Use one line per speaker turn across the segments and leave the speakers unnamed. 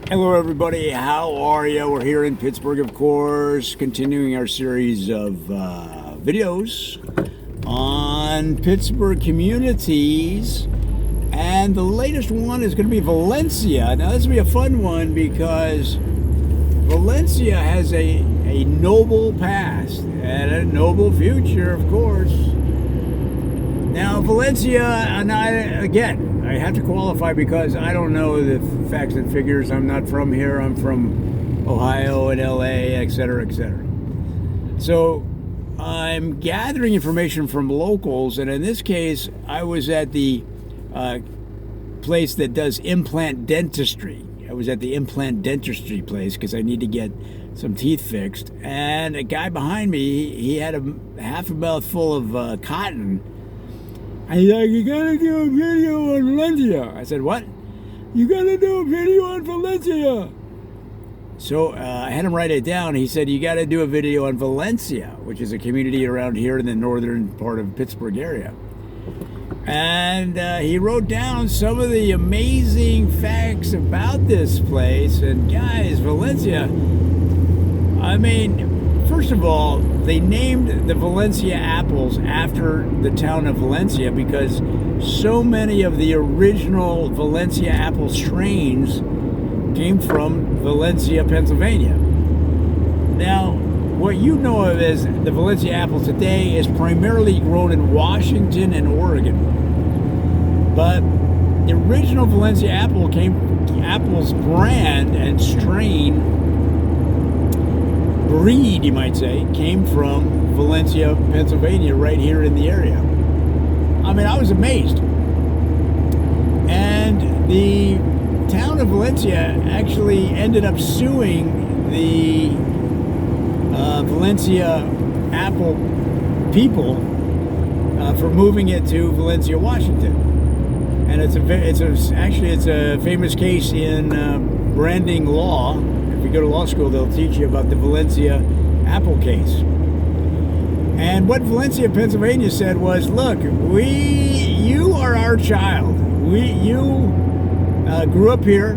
Hello, everybody. How are you? We're here in Pittsburgh, of course, continuing our series of videos on Pittsburgh communities. And the latest one is going to be Valencia. Now, this will be a fun one because Valencia has a noble past and a noble future, of course. Now, Valencia, and I have to qualify because I don't know the facts and figures. I'm not from here. I'm from Ohio and LA, et cetera, et cetera. So I'm gathering information from locals, and in this case, I was at the place that does implant dentistry. I was at the implant dentistry place because I need to get some teeth fixed. And a guy behind me, he had half a mouth full of cotton. I like, you gotta do a video on Valencia. I said, what? You gotta do a video on Valencia. So I had him write it down. He said, you gotta do a video on Valencia, which is a community around here in the northern part of Pittsburgh area. And he wrote down some of the amazing facts about this place. And guys, Valencia, I mean, first of all, they named the Valencia apples after the town of Valencia because so many of the original Valencia apple strains came from Valencia, Pennsylvania. Now, what you know of as the Valencia apple today is primarily grown in Washington and Oregon. But the original Valencia apple's brand and strain, breed, you might say, came from Valencia, Pennsylvania, right here in the area. I mean, I was amazed. And the town of Valencia actually ended up suing the Valencia apple people for moving it to Valencia, Washington. And it's a famous case in branding law. If you go to law school, they'll teach you about the Valencia apple case. And what Valencia, Pennsylvania said was, look, you are our child. You grew up here,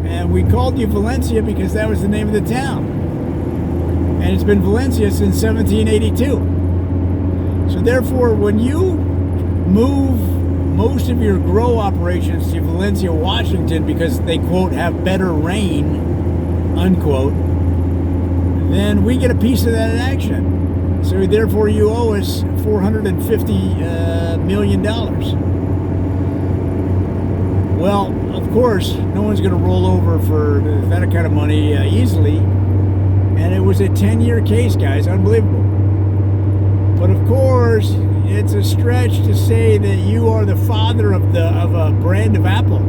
and we called you Valencia because that was the name of the town. And it's been Valencia since 1782. So therefore, when you move most of your grow operations to Valencia, Washington, because they, quote, have better rain, unquote, then we get a piece of that action. So therefore you owe us $450 million. Well, of course, no one's going to roll over for that kind of money easily. And it was a 10-year case, guys. Unbelievable. But of course, it's a stretch to say that you are the father of a brand of apple.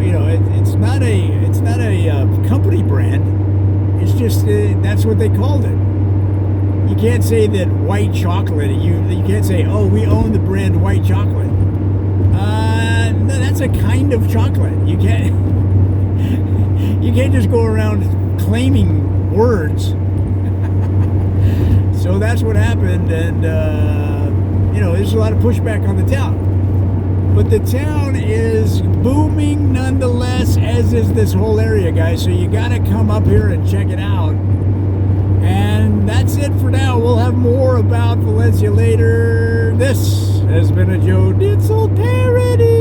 It's not a company brand. It's just that's what they called it. You can't say that white chocolate. You can't say, oh, we own the brand white chocolate. No, that's a kind of chocolate. You can't just go around claiming words. So that's what happened, and there's a lot of pushback on the town. But the town is booming nonetheless, as is this whole area, guys. So you got to come up here and check it out. And that's it for now. We'll have more about Valencia later. This has been a Joe Ditzel parody.